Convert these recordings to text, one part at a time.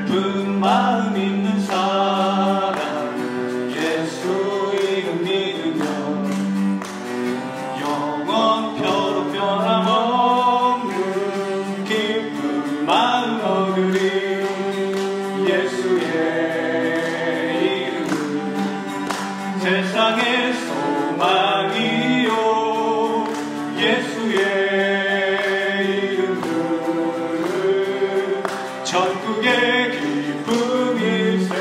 슬픈 마음 있는 사람 예수 이름 믿으면 영원 표로 변함없는 기쁜 마음 얻으리. 예수의 이름은 세상의 소망이요 예수의 이름은 전국의 기쁨일세.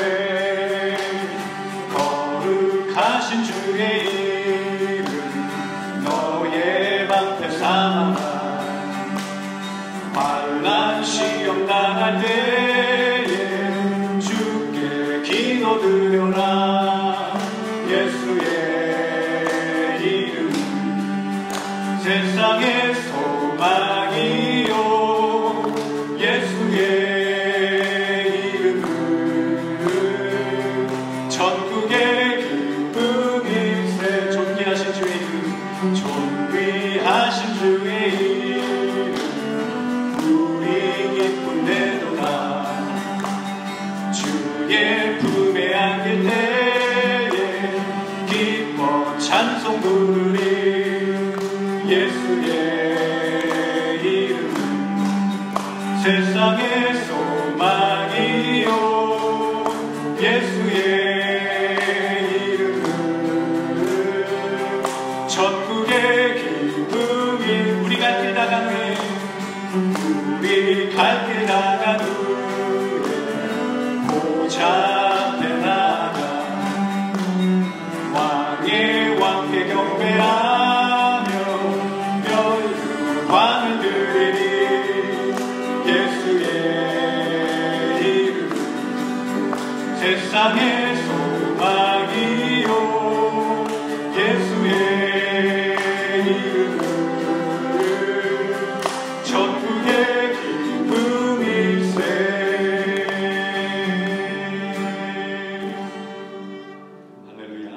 거룩하신 주의 이름 너의 방패 삼아 환난 시험 당할 때에 주께 기도드려라. 예수의 이름 세상의 소망이요 예수의 이름은 전국의 기쁨일세. 존귀하신 주의 이름 존귀하신 주의 이름 우리 기쁨되도다. 주의 품에 안길 때에 기뻐 찬송 부르리. 예수의 이름은 세상의 소망이요 예수의 이름은 전국의 기쁨이. 우리 갈 길 나가네 우리 갈 길 나간 후에 보좌 앞에 나가 왕의 왕께 경배하며 멸관을 드리리. 예수의 이름 세상의 소망이요 예수의 이름은 전국의 기쁨일세. 할렐루야.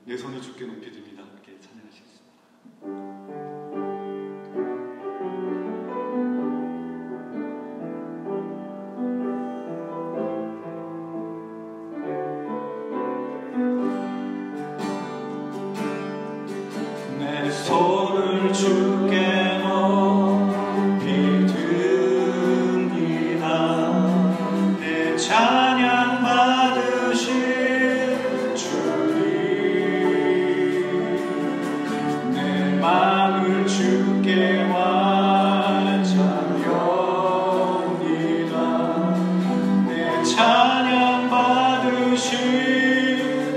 내 손을 주께 높이 듭니다. 함께 찬양하시겠습니다. 내 손을 주께 높이 듭니다. 내 찬양 받으실 주님 내 마음을 주께 완전합니다. 내 찬양 받으실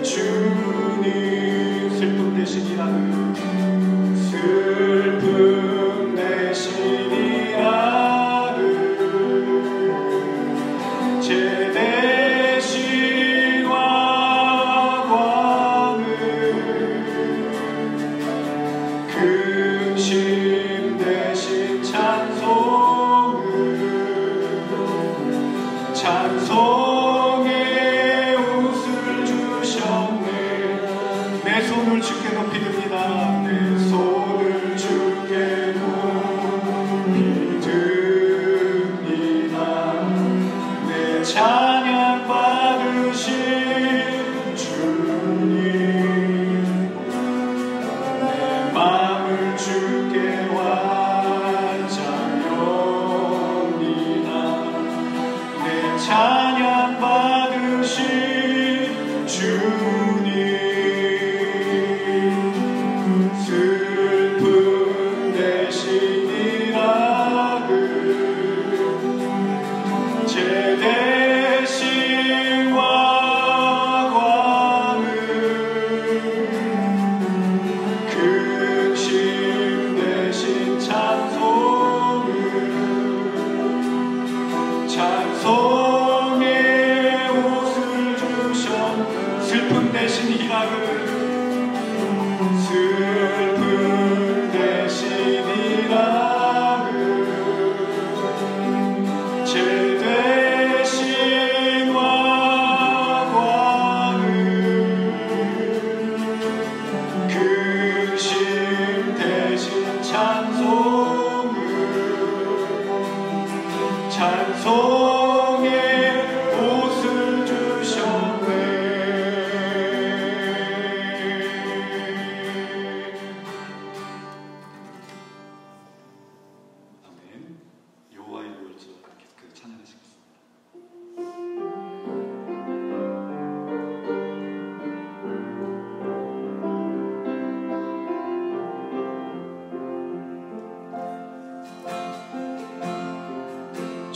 주님 슬픔 대신이라는 슬픔 대신이라는 제 대신 왕을 근심 대신 찬송의 옷을 주셨네. 내 손을 주께 높이 듭니다. 내 손을 주께 높이 듭니다. 내 찬양 받으실 주님 내 마음을 주께 완전합니다. 내 찬양 받으실 주님 슬픔 대신이라는 제 대신 왕을 근심 대신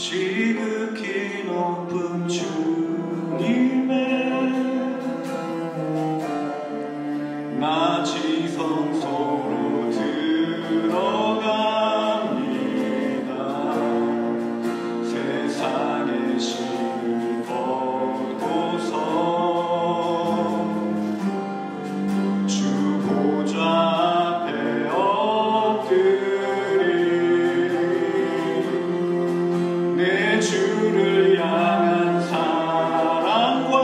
지극히 높은 주님의 낮이 성소로 들어갑니다. 세상의 신을 벗고서 주 보좌 앞에 엎드리 내 주를 향한 사랑과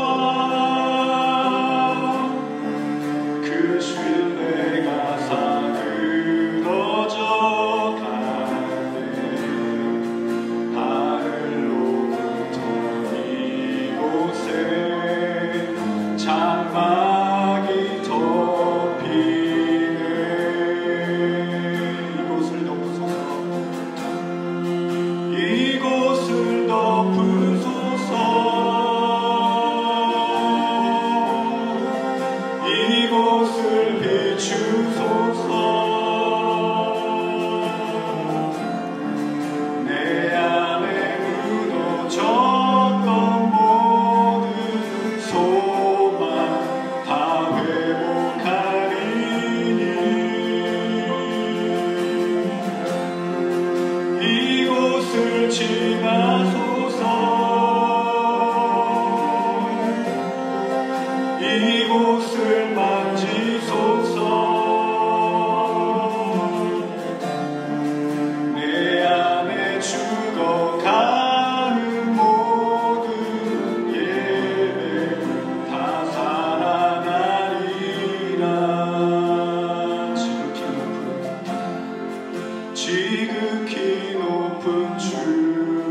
그 신뢰가 사그러져 가네. 하늘로부터 이곳에 장막이 덮이네. 이곳을 덮으소서. 이곳을 덮으소서. 이곳을 비추소서. 내 안에 무너졌던 모든 소망 다 회복하리니 이곳을 지나소서. 이곳을 만지소서. 내 안에 죽어가는 모든 예배 다 살아나리라. 지극히 높은 주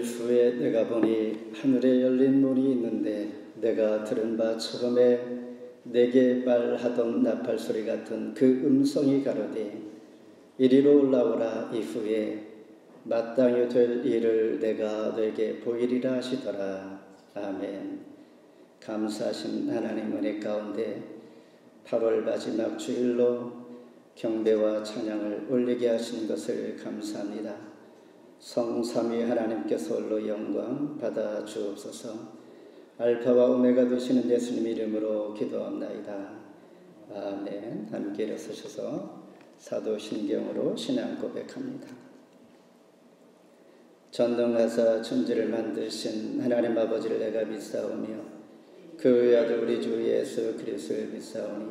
후에 내가 보니 하늘에 열린 문이 있는데 내가 들은 바 처음에 내게 말하던 나팔 소리 같은 그 음성이 가로되 이리로 올라오라. 이후에 마땅히 될 일을 내가 너에게 보이리라 하시더라. 아멘. 감사하신 하나님 은혜 가운데 8월 마지막 주일로 경배와 찬양을 올리게 하신 것을 감사합니다. 성삼위 하나님께서 홀로 영광 받아 주옵소서. 알파와 오메가 되시는 예수님 이름으로 기도합나이다. 아멘. 함께 일어서셔서 사도신경으로 신앙 고백합니다. 전능하사 천지를 만드신 하나님 아버지를 내가 믿사오며 그 아들 우리 주 예수 그리스도를 믿사오니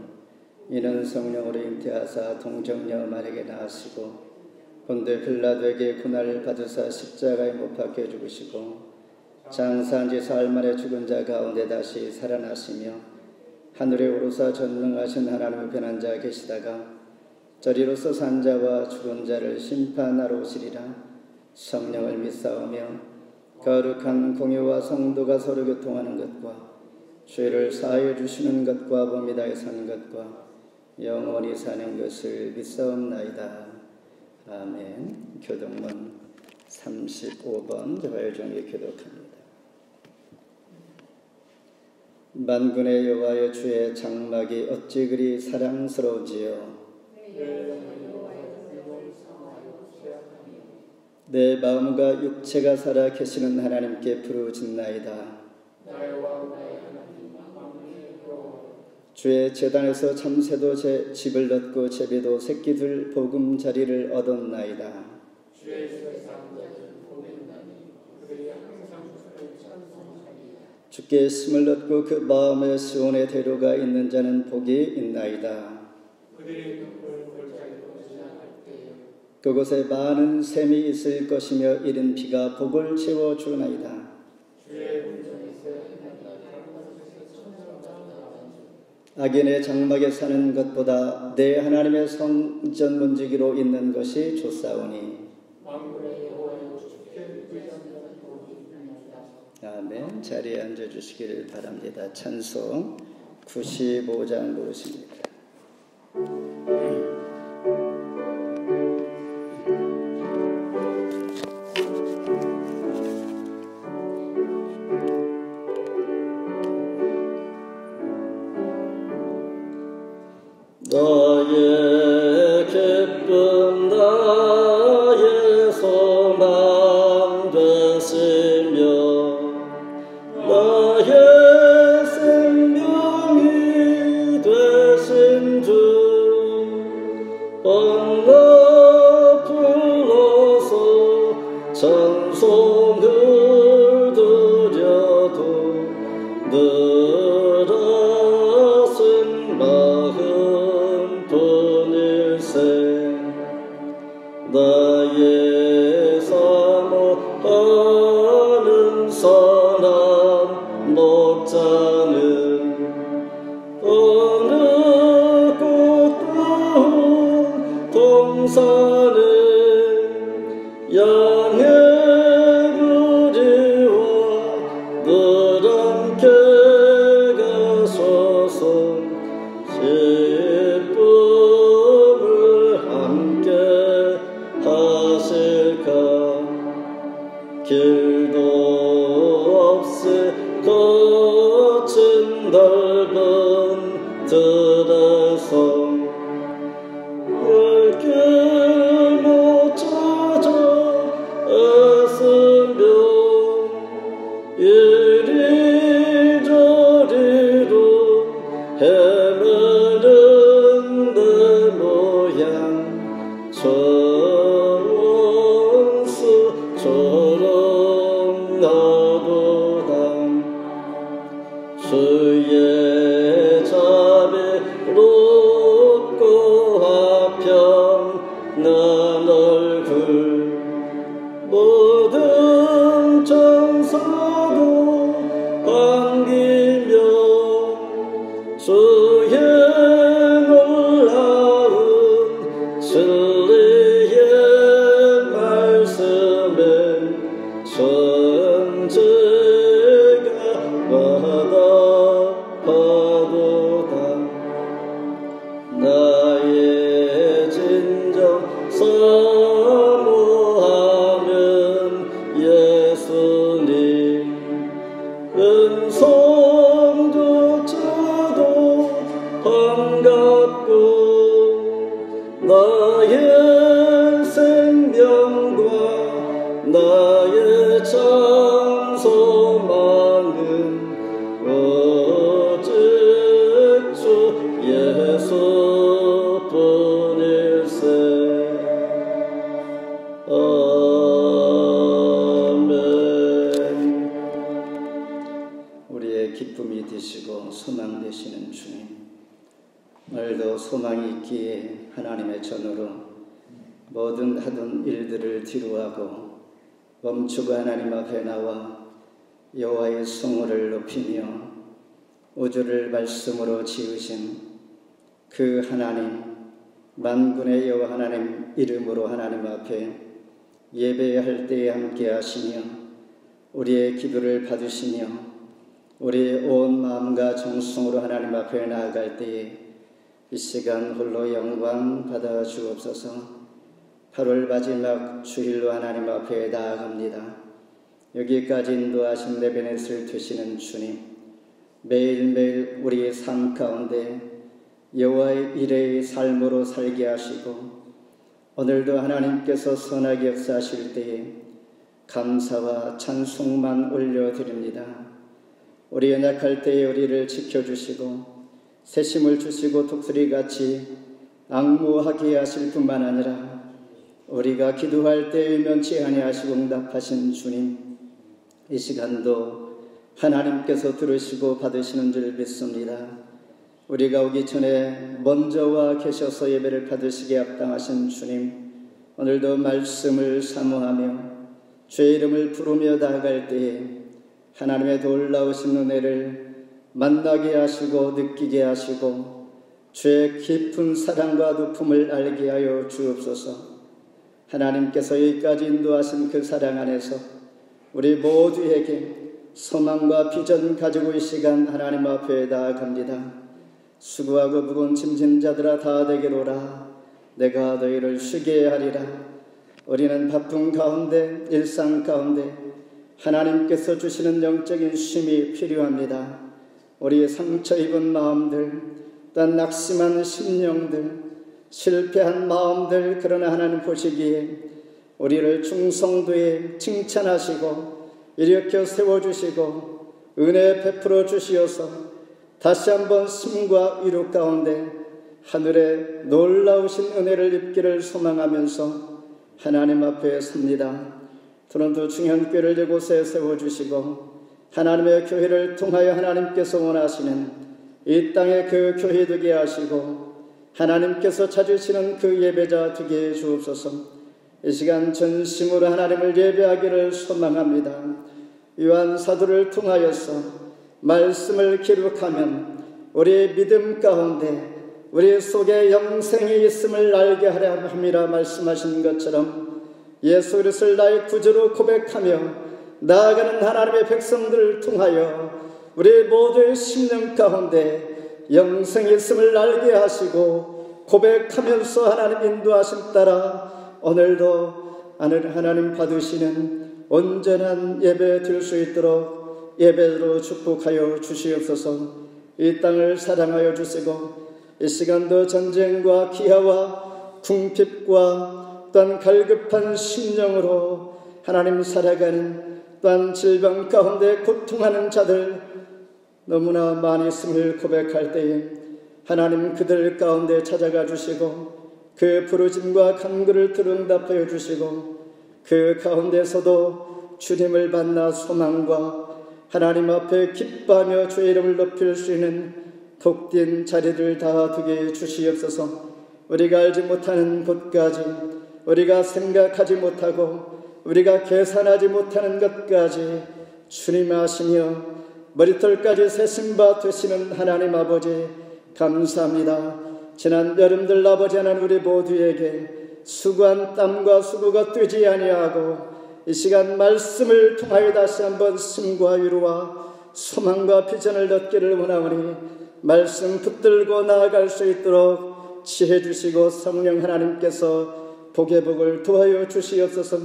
이는 성령으로 잉태하사 동정녀 마리아에게 나으시고 본데 빌라도에게 고난을 받으사 십자가에 못 박혀 죽으시고 장사한 지 사흘 만에 죽은 자 가운데 다시 살아나시며 하늘에 오르사 전능하신 하나님의 변한 자 계시다가 저리로서 산 자와 죽은 자를 심판하러 오시리라. 성령을 믿사오며 거룩한 공유와 성도가 서로 교통하는 것과 죄를 사하여 주시는 것과 범이 다해 사는 것과 영원히 사는 것을 믿사옵나이다. 아멘. 교동문 35번 자발종이 교독합니다. 만군의 여호와여 주의 장막이 어찌 그리 사랑스러운지요. 내 마음과 육체가 살아 계시는 하나님께 부르짖나이다. 주의 제단에서 참새도 제 집을 얻고 제비도 새끼들 보금자리를 얻었나이다. 주께 힘을 얻고 그 마음의 시온의 대로가 있는 자는 복이 있나이다. 그곳에 많은 샘이 있을 것이며 이른 비가 복을 채워주나이다. 악인의 장막에 사는 것보다 내 하나님의 성전 문지기로 있는 것이 좋사오니. 아멘. 자리에 앉아주시기를 바랍니다. 찬송 95장 부르십니다. 나의 기쁨 나의 소망 되시며 나의 생명이 되신 주 언나 불러서 찬송을 드려도 늘어선 마음 뿐일세. 나의 사모하는 선한 목자는 어느 꽃다운 동산에 양의 무리와 늘 함께 가소서. 기쁨을 함께 하실까. 길도 없이 거친 넓은 들에서 길 못 찾아 애쓰며 이리저리로 헤매는 내 모양 원수처럼 나도다. 주의 자비롭고 화평한 얼굴 모든 천사도 반기며 주의 놀라운 진리의 말씀에 사모하면 예수님 음성조차도 반갑고 나의 생명과 나의 참 소망은 오직 주 예수뿐일세. 아멘. 우리의 기쁨이 되시고 소망 되시는 주님, 오늘도 소망이 있기에 하나님의 전으로 모든 하던 일들을 뒤로하고 멈추고 하나님 앞에 나와 여호와의 성호를 높이며 우주를 말씀으로 지으신 그 하나님, 만군의 여호와 하나님 이름으로 하나님 앞에 예배할 때에 함께 하시며 우리의 기도를 받으시며 우리의 온 마음과 정성으로 하나님 앞에 나아갈 때에 이 시간 홀로 영광 받아 주옵소서. 8월 마지막 주일로 하나님 앞에 나아갑니다. 여기까지 인도하신 레베넷을 되시는 주님, 매일매일 우리의 삶 가운데 여호와의 일의 삶으로 살게 하시고 오늘도 하나님께서 선하게 역사하실 때에 감사와 찬송만 올려드립니다. 우리 연약할 때에 우리를 지켜주시고 새심을 주시고 독수리같이 앙무하게 하실 뿐만 아니라 우리가 기도할 때 면치 아니하시고 응답하신 주님, 이 시간도 하나님께서 들으시고 받으시는 줄 믿습니다. 우리가 오기 전에 먼저 와 계셔서 예배를 받으시게 합당하신 주님, 오늘도 말씀을 사모하며 주의 이름을 부르며 나아갈 때에 하나님의 놀라우신 은혜를 만나게 하시고 느끼게 하시고 주의 깊은 사랑과 높음을 알게 하여 주옵소서. 하나님께서 여기까지 인도하신 그 사랑 안에서 우리 모두에게 소망과 비전 가지고 이 시간 하나님 앞에 나아갑니다. 수고하고 무거운 짐진 자들아 다 내게로라. 내가 너희를 쉬게 하리라. 우리는 바쁜 가운데 일상 가운데 하나님께서 주시는 영적인 쉼이 필요합니다. 우리의 상처 입은 마음들, 또한 낙심한 심령들, 실패한 마음들, 그러나 하나님 보시기에 우리를 충성도에 칭찬하시고 일으켜 세워주시고 은혜 베풀어 주시어서 다시 한번 힘과 위로 가운데 하늘의 놀라우신 은혜를 입기를 소망하면서 하나님 앞에 섭니다. 토론토 중현교회를 이곳에 세워주시고 하나님의 교회를 통하여 하나님께서 원하시는 이 땅의 그 교회 되게 하시고 하나님께서 찾으시는 그 예배자 되게 주옵소서. 이 시간 전심으로 하나님을 예배하기를 소망합니다. 요한 사도를 통하여서 말씀을 기록하면 우리의 믿음 가운데 우리 속에 영생이 있음을 알게 하려 함이라 말씀하신 것처럼 예수 그리스도를 나의 구주로 고백하며 나아가는 하나님의 백성들을 통하여 우리 모두의 심령 가운데 영생이 있음을 알게 하시고 고백하면서 하나님 인도하심 따라 오늘도 하나님 받으시는 온전한 예배 드릴 수 있도록 예배로 축복하여 주시옵소서. 이 땅을 사랑하여 주시고 이 시간도 전쟁과 기아와 궁핍과 또한 갈급한 심령으로 하나님 살아가는 또한 질병 가운데 고통하는 자들 너무나 많이 있음을 고백할 때에 하나님 그들 가운데 찾아가 주시고 그 부르짐과 간구를 응답하여 주시고 그 가운데서도 주님을 만나 소망과 하나님 앞에 기뻐하며 주의 이름을 높일 수 있는 복된 자리를 다 두게 주시옵소서. 우리가 알지 못하는 곳까지 우리가 생각하지 못하고 우리가 계산하지 못하는 것까지 주님 아시며 머리털까지 세심바 되시는 하나님 아버지 감사합니다. 지난 여름들 아버지 하나님 우리 모두에게 수고한 땀과 수고가 뜨지 아니하고 이 시간 말씀을 통하여 다시 한번 힘과 위로와 소망과 비전을 얻기를 원하오니 말씀 붙들고 나아갈 수 있도록 지혜 주시고 성령 하나님께서 복의 복을 도하여 주시옵소서.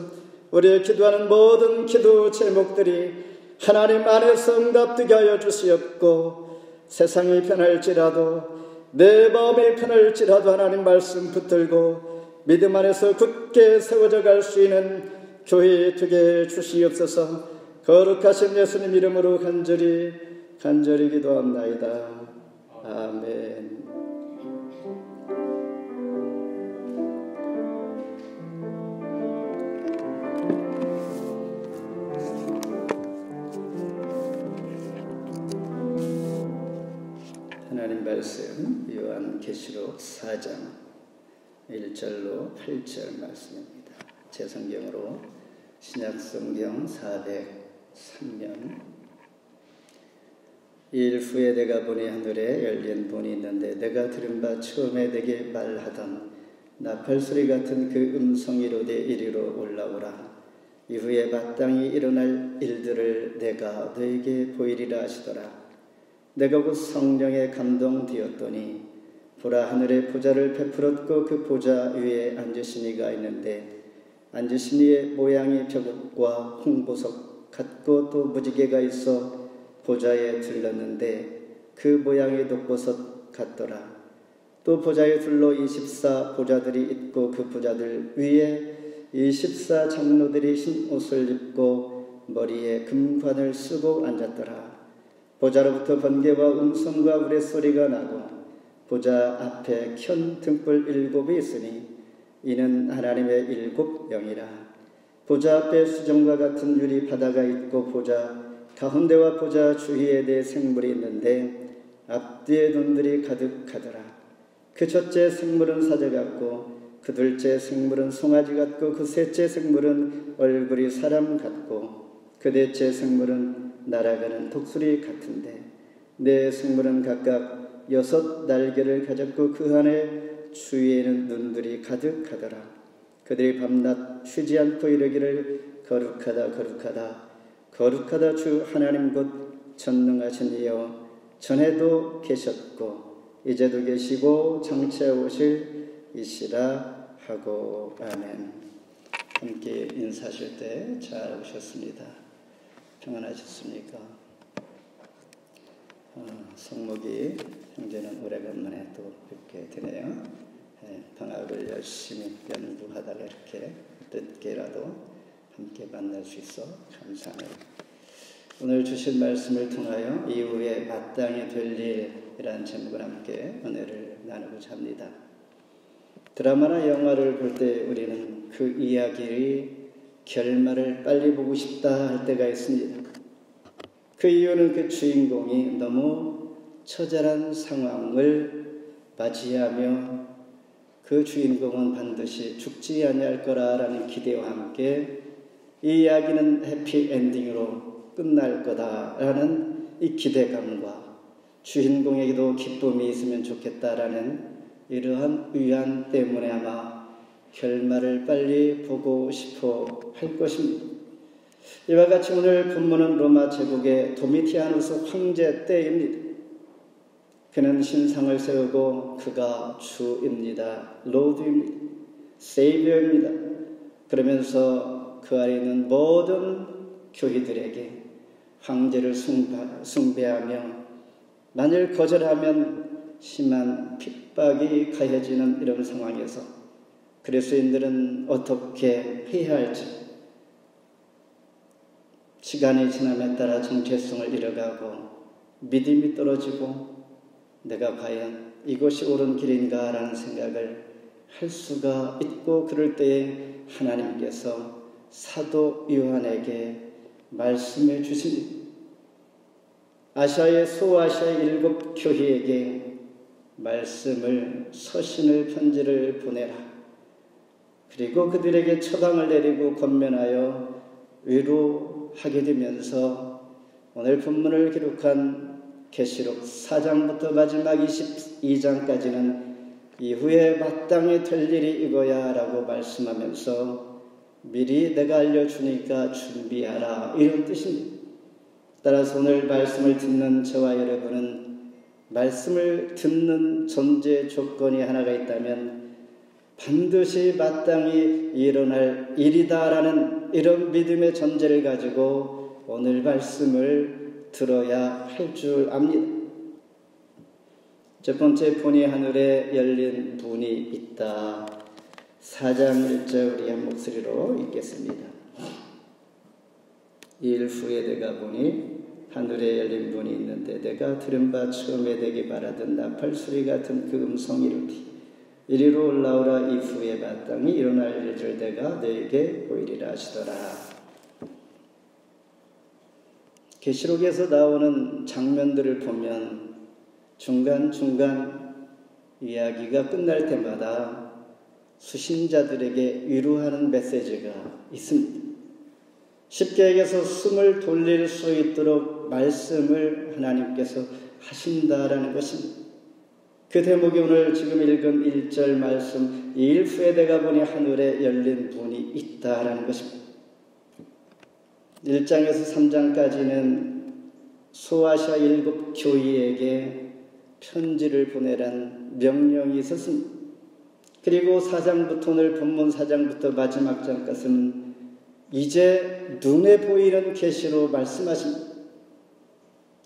우리의 기도하는 모든 기도 제목들이 하나님 안에서 응답되게 하여 주시옵고, 세상이 변할지라도 내 마음이 편할지라도 하나님 말씀 붙들고 믿음 안에서 굳게 세워져 갈 수 있는 교회 되게 주시옵소서. 거룩하신 예수님 이름으로 간절히 기도합나이다. 아멘. 하나님 말씀 요한계시록 4장 1절로 8절 말씀입니다. 제 성경으로 신약성경 403면. 일 후에 내가 보니 하늘에 열린 문이 있는데 내가 들은 바 처음에 내게 말하던 나팔소리 같은 그 음성이 이르되 이리로 올라오라. 이후에 마땅히 일어날 일들을 내가 너에게 보이리라 하시더라. 내가 곧 성령에 감동되었더니 보라, 하늘에 보좌를 베풀었고 그 보좌 위에 앉으신 이가 있는데 앉으신 이의 모양이 벼룩과 홍보석 같고 또 무지개가 있어 보좌에 둘렀는데 그 모양이 녹보석 같더라. 또 보좌에 둘러 24 보좌들이 있고 그 보좌들 위에 24 장로들이 흰 옷을 입고 머리에 금관을 쓰고 앉았더라. 보좌로부터 번개와 음성과 우레소리가 나고 보좌 앞에 켠 등불 7이 있으니 이는 하나님의 7 영이라. 보좌 앞에 수정과 같은 유리 바다가 있고 보좌 가운데와 보좌 주위에 네 생물이 있는데 앞뒤에 눈들이 가득하더라. 그 첫째 생물은 사자 같고 그 둘째 생물은 송아지 같고 그 셋째 생물은 얼굴이 사람 같고 그 넷째 생물은 날아가는 독수리 같은데 네 생물은 각각 6 날개를 가졌고 그 안에 주위에는 눈들이 가득하더라. 그들이 밤낮 쉬지 않고 이르기를 거룩하다 거룩하다 거룩하다 주 하나님 곧 전능하신 이여, 전에도 계셨고 이제도 계시고 장차 오실 이시라 하고. 아멘. 함께 인사하실 때 잘 오셨습니다. 평안하셨습니까? 성목이 형제는 오래간만에 또 뵙게 되네요. 방학을 열심히 연구하다가 이렇게 늦게라도 함께 만날 수 있어 감사해요. 오늘 주신 말씀을 통하여 이후에 마땅히 될 일이라는 제목을 함께 은혜를 나누고자 합니다. 드라마나 영화를 볼 때 우리는 그 이야기의 결말을 빨리 보고 싶다 할 때가 있습니다. 그 이유는 그 주인공이 너무 처절한 상황을 맞이하며 그 주인공은 반드시 죽지 아니할 거라라는 기대와 함께 이 이야기는 해피엔딩으로 끝날 거다라는 이 기대감과 주인공에게도 기쁨이 있으면 좋겠다라는 이러한 위안 때문에 아마 결말을 빨리 보고 싶어 할 것입니다. 이와 같이 오늘 본문은 로마 제국의 도미티아누스 황제 때입니다. 그는 신상을 세우고 그가 주입니다. 로드입니다. 세이비어입니다. 그러면서 그 아래 있는 모든 교회들에게 황제를 숭배하며 만일 거절하면 심한 핍박이 가해지는 이런 상황에서 그리스도인들은 어떻게 해야 할지, 시간이 지남에 따라 정체성을 잃어가고 믿음이 떨어지고 내가 과연 이것이 옳은 길인가 라는 생각을 할 수가 있고, 그럴 때에 하나님께서 사도 요한에게 말씀해 주신 아시아의 소아시아의 7 교회에게 말씀을 서신을 편지를 보내라. 그리고 그들에게 처방을 내리고 권면하여 위로하게 되면서 오늘 본문을 기록한 계시록 4장부터 마지막 22장까지는 이후에 마땅히 될 일이 이거야 라고 말씀하면서 미리 내가 알려주니까 준비하라, 이런 뜻입니다. 따라서 오늘 말씀을 듣는 저와 여러분은 말씀을 듣는 전제 조건이 하나가 있다면 반드시 마땅히 일어날 일이다라는 이런 믿음의 전제를 가지고 오늘 말씀을 들어야 할 줄 압니다. 첫 번째, 본이 하늘에 열린 문이 있다. 4장 1절 우리 한 목소리로 읽겠습니다. 일 후에 내가 보니 하늘에 열린 문이 있는데 내가 들은 바 처음에 되기 바라던 나팔 소리 같은 그 음성이 이르되 이리로 올라오라. 이후에 마땅히 일어날 일을 내가 너에게 보이리라 하시더라. 계시록에서 나오는 장면들을 보면 중간중간 이야기가 끝날 때마다 수신자들에게 위로하는 메시지가 있습니다. 쉽게 얘기해서 숨을 돌릴 수 있도록 말씀을 하나님께서 하신다라는 것입니다. 그 대목이 오늘 지금 읽은 1절 말씀, 일 후에 내가 보니 하늘에 열린 문이 있다라는 것입니다. 1장에서 3장까지는 소아시아 7 교회에게 편지를 보내란 명령이 있었습니다. 그리고 4장부터 오늘 본문 4장부터 마지막 장까지는 이제 눈에 보이는 계시로 말씀하십니다.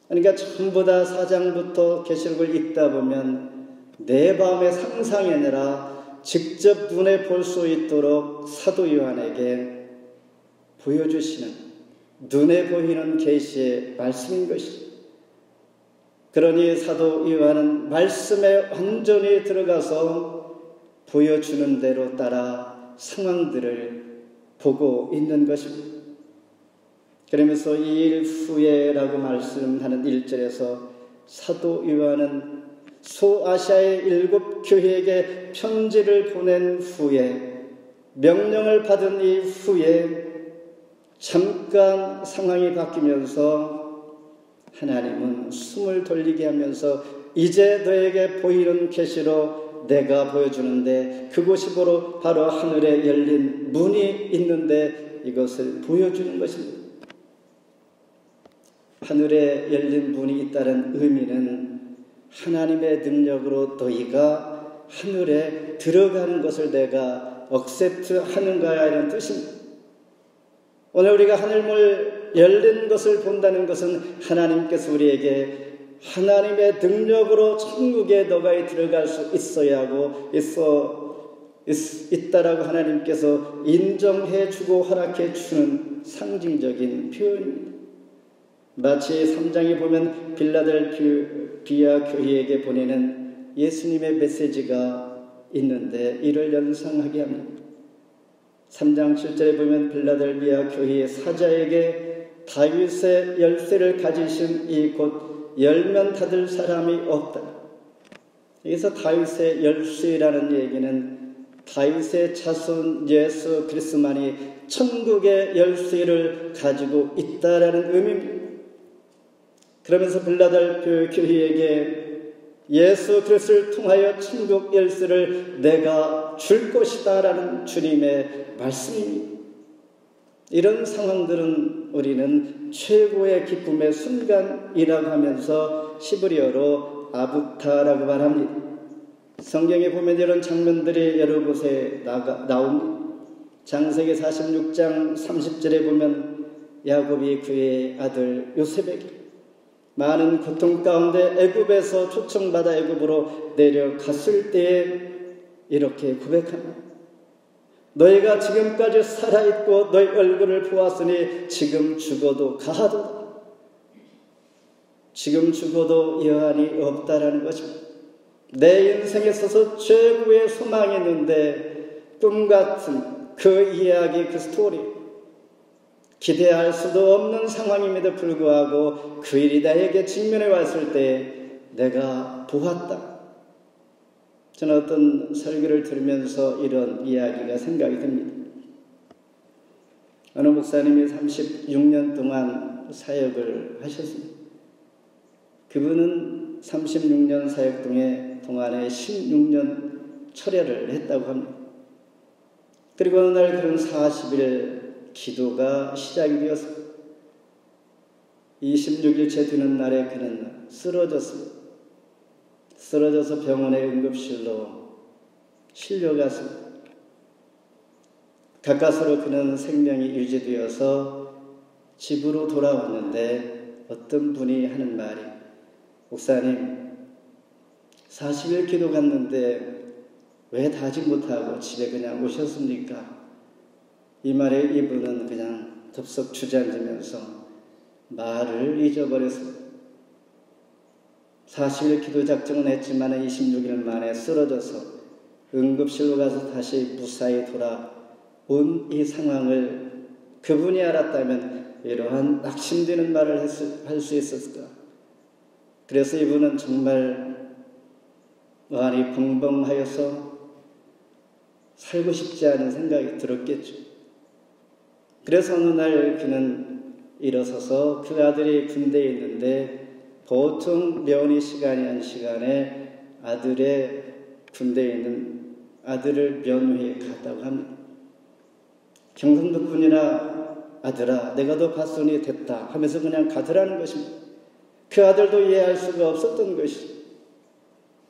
그러니까 전부 다 4장부터 계시록을 읽다 보면 내 마음의 상상이 아니라 직접 눈에 볼 수 있도록 사도 요한에게 보여주시는 눈에 보이는 계시의 말씀인 것이죠. 그러니 사도 요한은 말씀에 완전히 들어가서 보여주는 대로 따라 상황들을 보고 있는 것입니다. 그러면서 이 일 후에라고 말씀하는 1절에서 사도 요한은 소아시아의 7 교회에게 편지를 보낸 후에 명령을 받은 이후에 잠깐 상황이 바뀌면서 하나님은 숨을 돌리게 하면서 이제 너에게 보이는 계시로 내가 보여주는데 그곳이 바로 하늘에 열린 문이 있는데 이것을 보여주는 것입니다. 하늘에 열린 문이 있다는 의미는 하나님의 능력으로 너희가 하늘에 들어가는 것을 내가 억셉트하는가 이런 뜻입니다. 오늘 우리가 하늘문 열린 것을 본다는 것은 하나님께서 우리에게 하나님의 능력으로 천국에 너가 들어갈 수 있어야 하고 있다라고 하나님께서 인정해 주고 허락해 주는 상징적인 표현입니다. 마치 3장에 보면 빌라델비아 교회에게 보내는 예수님의 메시지가 있는데 이를 연상하게 합니다. 3장 7절에 보면 빌라델비아 교회의 사자에게 다윗의 열쇠를 가지신 이 곧 열면 닫을 사람이 없다. 여기서 다윗의 열쇠라는 얘기는 다윗의 자손 예수 그리스도만이 천국의 열쇠를 가지고 있다라는 의미입니다. 그러면서 빌라델비아 교회에게 예수 그리스도를 통하여 천국 열쇠를 내가 줄 것이다 라는 주님의 말씀입니다. 이런 상황들은 우리는 최고의 기쁨의 순간이라고 하면서 시브리어로 아부타라고 말합니다. 성경에 보면 이런 장면들이 여러 곳에 나옵니다. 창세기 46장 30절에 보면 야곱이 그의 아들 요셉에게 많은 고통 가운데 애굽에서 초청받아 애굽으로 내려갔을 때에 이렇게 고백합니다. 너희가 지금까지 살아있고 너희 얼굴을 보았으니 지금 죽어도 가하도다. 지금 죽어도 여한이 없다라는 것입니다. 내 인생에 있어서 최고의 소망이 있는데 꿈같은 그 이야기, 그 스토리, 기대할 수도 없는 상황임에도 불구하고 그 일이 나에게 직면해 왔을 때 내가 보았다. 저는 어떤 설교를 들으면서 이런 이야기가 생각이 듭니다. 어느 목사님이 36년 동안 사역을 하셨습니다. 그분은 36년 사역 동안에 16년 철야를 했다고 합니다. 그리고 어느 날 그런 40일 기도가 시작이 되었습니다. 26일째 되는 날에 그는 쓰러졌습니다. 쓰러져서 병원의 응급실로 실려갔습니다. 가까스로 그는 생명이 유지되어서 집으로 돌아왔는데 어떤 분이 하는 말이, 목사님 40일 기도 갔는데 왜 다 하지 못하고 집에 그냥 오셨습니까? 이 말에 이분은 그냥 덥석 주저앉으면서 말을 잊어버렸습니다. 40일 기도 작정은 했지만 26일 만에 쓰러져서 응급실로 가서 다시 무사히 돌아온 이 상황을 그분이 알았다면 이러한 낙심되는 말을 할 수 있었을까? 그래서 이분은 정말 마음이 벙벙하여서 살고 싶지 않은 생각이 들었겠죠. 그래서 어느 날 그는 일어서서 그 아들이 군대에 있는데 보통 면회 시간이 한 시간에 아들의 군대에 있는 아들을 면회에 갔다고 합니다. 경상도뿐이나 아들아 내가 너 봤으니 됐다 하면서 그냥 가더라는 것입니다. 그 아들도 이해할 수가 없었던 것이죠.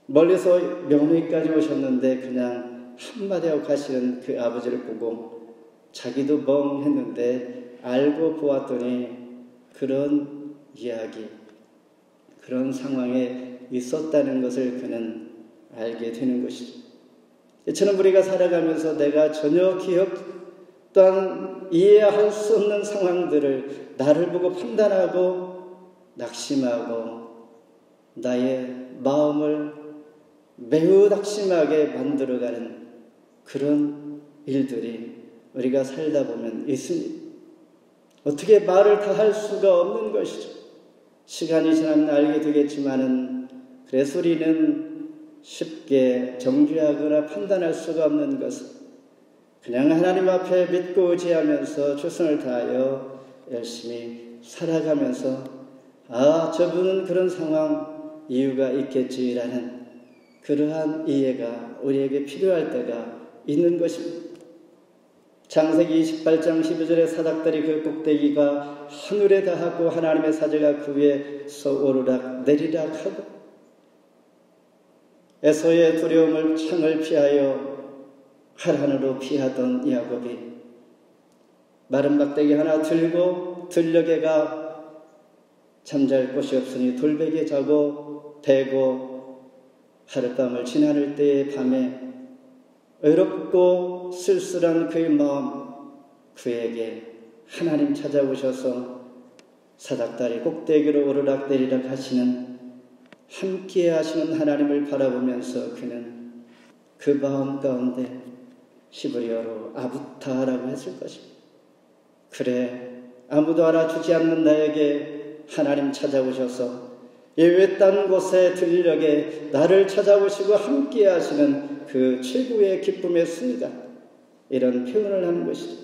멀리서 면회까지 오셨는데 그냥 한마디 하고 가시는 그 아버지를 보고 자기도 멍했는데 알고 보았더니 그런 이야기, 그런 상황에 있었다는 것을 그는 알게 되는 것이죠. 이처럼 우리가 살아가면서 내가 전혀 기억 또한 이해할 수 없는 상황들을 나를 보고 판단하고 낙심하고 나의 마음을 매우 낙심하게 만들어가는 그런 일들이 우리가 살다 보면 있습니다. 어떻게 말을 다 할 수가 없는 것이죠. 시간이 지나면 알게 되겠지만은 그래서 우리는 쉽게 정죄하거나 판단할 수가 없는 것은 그냥 하나님 앞에 믿고 의지하면서 최선을 다하여 열심히 살아가면서 저분은 그런 상황 이유가 있겠지라는 그러한 이해가 우리에게 필요할 때가 있는 것입니다. 창세기 28장 12절의 사닥다리 그 꼭대기가 하늘에 닿았고 하나님의 사자가 그 위에서 오르락 내리락 하고 에서의 두려움을 창을 피하여 하란으로 피하던 야곱이 마른 막대기 하나 들고 들녘에가 잠잘 곳이 없으니 돌베개 자고 베고 하룻밤을 지나는 때의 밤에 외롭고 쓸쓸한 그의 마음, 그에게 하나님 찾아오셔서 사닥다리 꼭대기로 오르락내리락 하시는 함께 하시는 하나님을 바라보면서 그는 그 마음 가운데 히브리어로 아부타라고 했을 것입니다. 그래, 아무도 알아주지 않는 나에게 하나님 찾아오셔서 이 외딴 곳에 들녘에 나를 찾아오시고 함께 하시는 그 최고의 기쁨의 순간, 이런 표현을 하는 것이죠.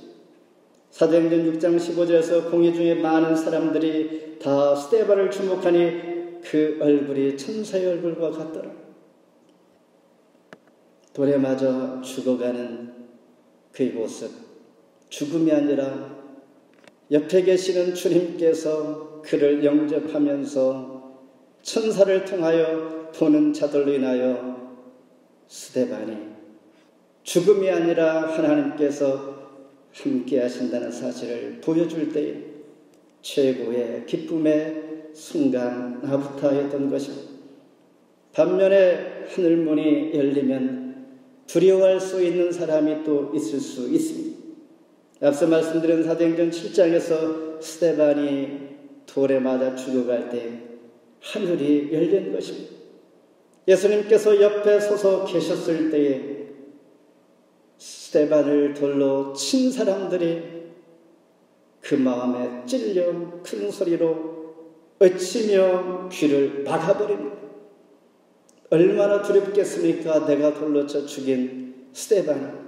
사도행전 6장 15절에서 공회 중에 많은 사람들이 다 스데반을 주목하니 그 얼굴이 천사의 얼굴과 같더라. 돌에 맞아 죽어가는 그의 모습, 죽음이 아니라 옆에 계시는 주님께서 그를 영접하면서 천사를 통하여 보는 자들로 인하여 스데반이 죽음이 아니라 하나님께서 함께 하신다는 사실을 보여줄 때에 최고의 기쁨의 순간 나부터였던 것입니다. 반면에 하늘문이 열리면 두려워할 수 있는 사람이 또 있을 수 있습니다. 앞서 말씀드린 사도행전 7장에서 스데반이 돌에 맞아 죽어갈 때 하늘이 열린 것입니다. 예수님께서 옆에 서서 계셨을 때에 스데반을 돌로 친 사람들이 그 마음에 찔려 큰 소리로 외치며 귀를 막아버립니다. 얼마나 두렵겠습니까? 내가 돌로 쳐 죽인 스데반.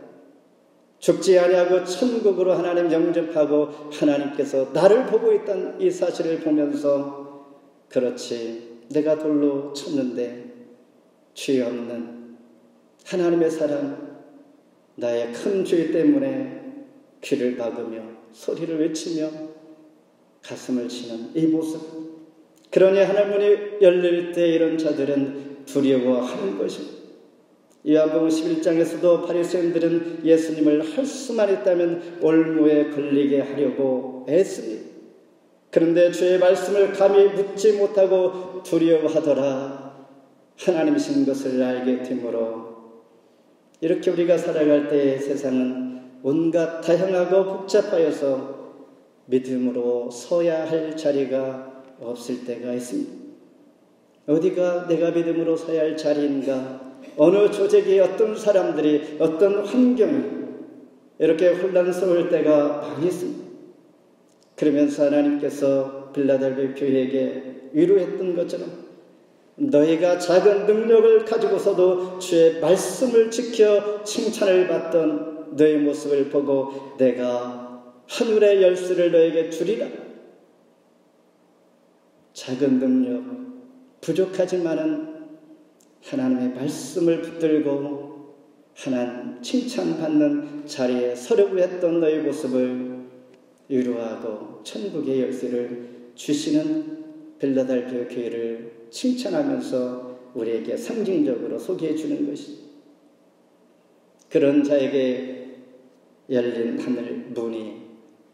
죽지 아니하고 천국으로 하나님 영접하고 하나님께서 나를 보고 있다는 이 사실을 보면서 그렇지, 내가 돌로 쳤는데 죄 없는 하나님의 사람, 나의 큰 죄 때문에 귀를 박으며 소리를 외치며 가슴을 치는 이 모습, 그러니 하늘문이 열릴 때 이런 자들은 두려워하는 것입니다. 요한복음 11장에서도 바리새인들은 예수님을 할 수만 있다면 올무에 걸리게 하려고 애씁니다. 그런데 주의 말씀을 감히 묻지 못하고 두려워하더라. 하나님이신 것을 알게 되므로 이렇게 우리가 살아갈 때 세상은 온갖 다양하고 복잡하여서 믿음으로 서야 할 자리가 없을 때가 있습니다. 어디가 내가 믿음으로 서야 할 자리인가? 어느 조직이 어떤 사람들이 어떤 환경이 이렇게 혼란스러울 때가 많이 있습니다. 그러면서 하나님께서 빌라델비아 교회에게 위로했던 것처럼 너희가 작은 능력을 가지고서도 주의 말씀을 지켜 칭찬을 받던 너희 모습을 보고 내가 하늘의 열쇠를 너에게 주리라. 작은 능력, 부족하지만은 하나님의 말씀을 붙들고 하나님 칭찬받는 자리에 서려고 했던 너희 모습을 위로하고 천국의 열쇠를 주시는 빌라델비아 교회를 칭찬하면서 우리에게 상징적으로 소개해 주는 것이죠. 그런 자에게 열린 하늘 문이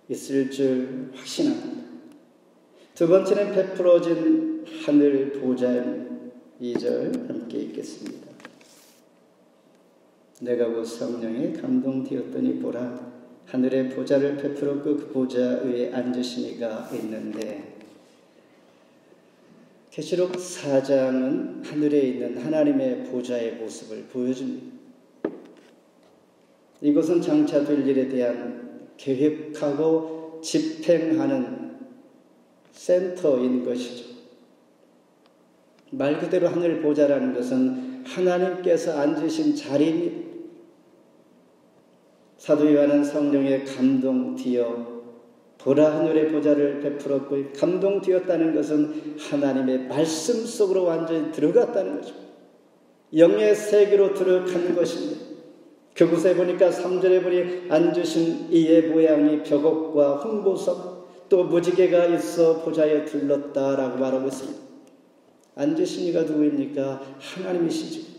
있을 줄 확신합니다. 두 번째는 베풀어진 하늘 보좌입니다. 2절 함께 읽겠습니다. 내가 곧 성령에 감동되었더니 보라 하늘의 보좌를 베풀었고 그 보좌 위에 앉으신 이가 있는데 계시록 4장은 하늘에 있는 하나님의 보좌의 모습을 보여줍니다. 이것은 장차 될 일에 대한 계획하고 집행하는 센터인 것이죠. 말 그대로 하늘 보좌라는 것은 하나님께서 앉으신 자리입니다. 사도 요한은 성령에 감동되어 보라 하늘의 보좌를 베풀었고 감동되었다는 것은 하나님의 말씀 속으로 완전히 들어갔다는 거죠. 영의 세계로 들어간 것입니다. 그곳에 보니까 3절에 보니 앉으신 이의 모양이 벽옥과 홍보석 또 무지개가 있어 보좌에 둘렀다라고 말하고 있습니다. 앉으신 이가 누구입니까? 하나님이시죠.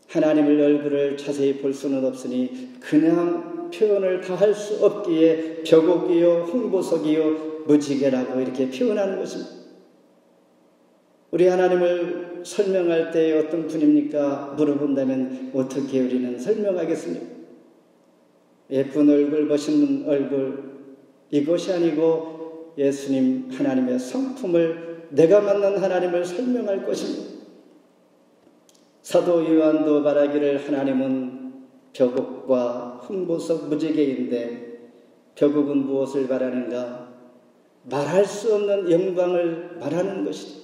하나님의 얼굴을 자세히 볼 수는 없으니 그냥 표현을 다 할 수 없기에 벽옥이요 홍보석이요 무지개라고 이렇게 표현하는 것입니다. 우리 하나님을 설명할 때 어떤 분입니까? 물어본다면 어떻게 우리는 설명하겠습니까? 예쁜 얼굴, 멋있는 얼굴 이것이 아니고 예수님 하나님의 성품을 내가 만난 하나님을 설명할 것입니다. 사도 요한도 말하기를 하나님은 벽옥과 홍보석 무지개인데 벽옥은 무엇을 말하는가? 말할 수 없는 영광을 말하는 것이죠.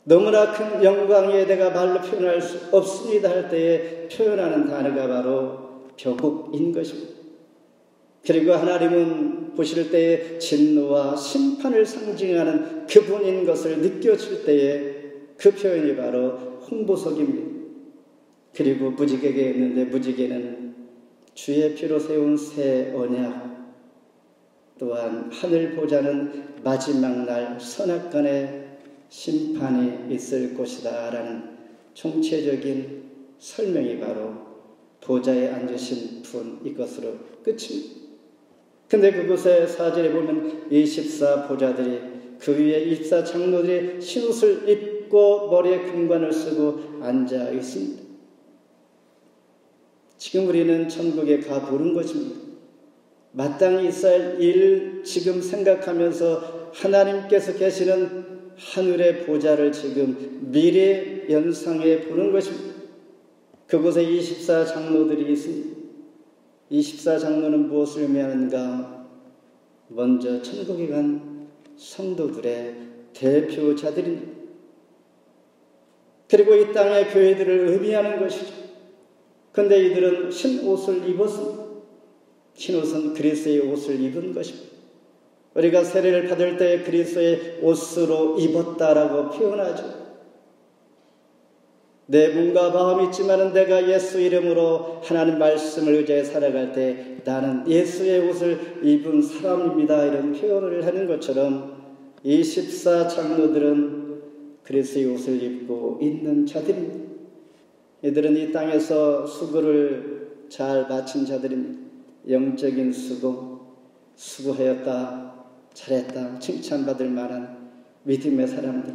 너무나 큰 영광에 내가 말로 표현할 수 없습니다 할 때에 표현하는 단어가 바로 벽옥인 것입니다. 그리고 하나님은 보실 때에 진노와 심판을 상징하는 그분인 것을 느껴질 때에 그 표현이 바로 홍보석입니다. 그리고 무지개가 있는데 무지개는 주의 피로 세운 새 언약, 또한 하늘 보좌는 마지막 날 선악간에 심판이 있을 것이다 라는 총체적인 설명이 바로 보좌에 앉으신 분 이것으로 끝입니다. 근데 그곳에 4절에 보면 24 보좌들이 그 위에 24 장로들이 흰옷을 입고 머리에 금관을 쓰고 앉아 있습니다. 지금 우리는 천국에 가보는 것입니다. 마땅히 있어야 할 일 지금 생각하면서 하나님께서 계시는 하늘의 보좌를 지금 미래 연상해 보는 것입니다. 그곳에 24 장로들이 있습니다. 24 장로는 무엇을 의미하는가? 먼저 천국에 간 성도들의 대표자들입니다. 그리고 이 땅의 교회들을 의미하는 것이죠. 그런데 이들은 흰 옷을 입었습니다. 흰 옷은 그리스도의 옷을 입은 것입니다. 우리가 세례를 받을 때 그리스도의 옷으로 입었다라고 표현하죠. 내 몸과 마음이 있지만 내가 예수 이름으로 하나님 말씀을 의지해 살아갈 때 나는 예수의 옷을 입은 사람입니다. 이런 표현을 하는 것처럼 24 장로들은 그리스도의 옷을 입고 있는 자들입니다. 이들은 이 땅에서 수고를 잘 바친 자들입니다. 영적인 수고하였다, 잘했다, 칭찬받을 만한 믿음의 사람들.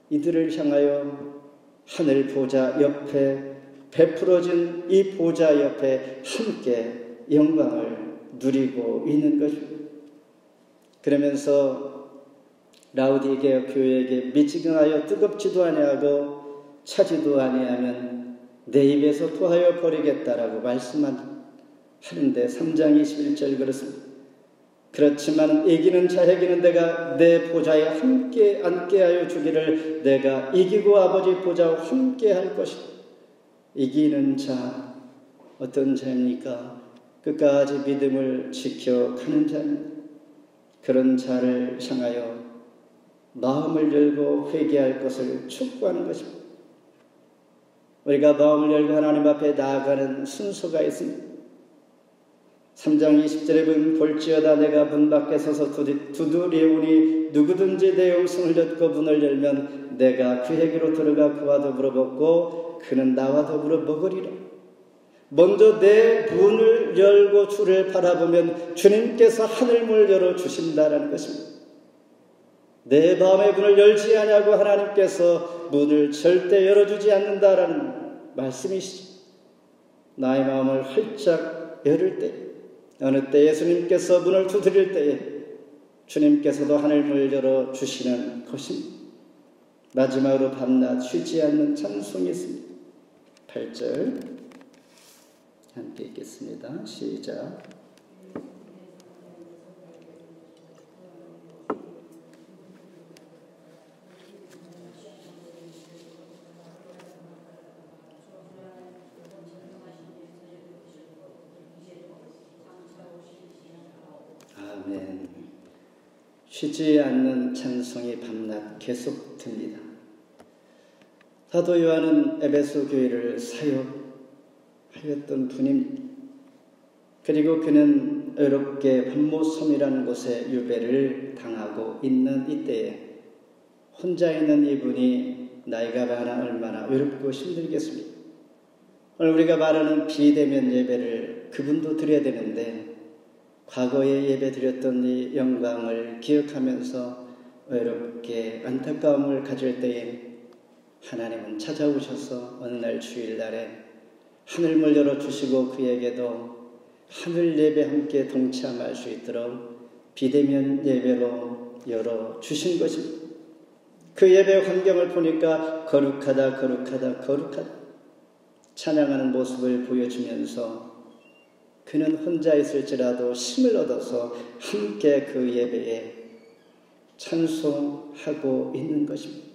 이들을 향하여 하늘 보좌 옆에 베풀어진 이 보좌 옆에 함께 영광을 누리고 있는 것입니다. 그러면서 라우디게아 교회에게 미지근하여 뜨겁지도 아니하고 차지도 아니하면 내 입에서 토하여 버리겠다라고 말씀하는데 3장 21절 그렇습니다. 그렇지만 이기는 자에게는 내가 내 보좌에 함께 앉게 하여 주기를 내가 이기고 아버지 보좌와 함께 할 것이다. 이기는 자, 어떤 자입니까? 끝까지 믿음을 지켜가는 자입니다. 그런 자를 향하여 마음을 열고 회개할 것을 촉구하는 것입니다. 우리가 마음을 열고 하나님 앞에 나아가는 순서가 있습니다. 3장 20절에 보면 볼지어다 내가 문 밖에 서서 두드리오니 누구든지 내 음성을 듣고 문을 열면 내가 그에게로 들어가 그와 더불어 먹고 그는 나와 더불어 먹으리라. 먼저 내 문을 열고 주를 바라보면 주님께서 하늘문을 열어주신다라는 것입니다. 내 마음의 문을 열지 아니하고 하나님께서 문을 절대 열어주지 않는다라는 말씀이시죠. 나의 마음을 활짝 열을 때, 어느 때 예수님께서 문을 두드릴 때에 주님께서도 하늘문을 열어주시는 것입니다. 마지막으로 밤낮 쉬지 않는 찬송이 있습니다. 8절 함께 읽겠습니다. 시작. 아멘. 쉬지 않는 찬송이 밤낮 계속 듭니다. 사도 요한은 에베소 교회를 사역하였던 분입니다. 그리고 그는 어렵게 반모섬이라는 곳에 유배를 당하고 있는 이때에 혼자 있는 이분이 나이가 많아 얼마나 외롭고 힘들겠습니까? 오늘 우리가 말하는 비대면 예배를 그분도 드려야 되는데 과거에 예배 드렸던 이 영광을 기억하면서 외롭게 안타까움을 가질 때에 하나님은 찾아오셔서 어느 날 주일날에 하늘문을 열어주시고 그에게도 하늘 예배 함께 동참할 수 있도록 비대면 예배로 열어주신 것입니다. 그 예배 환경을 보니까 거룩하다 거룩하다 거룩하다 찬양하는 모습을 보여주면서 그는 혼자 있을지라도 힘을 얻어서 함께 그 예배에 찬송하고 있는 것입니다.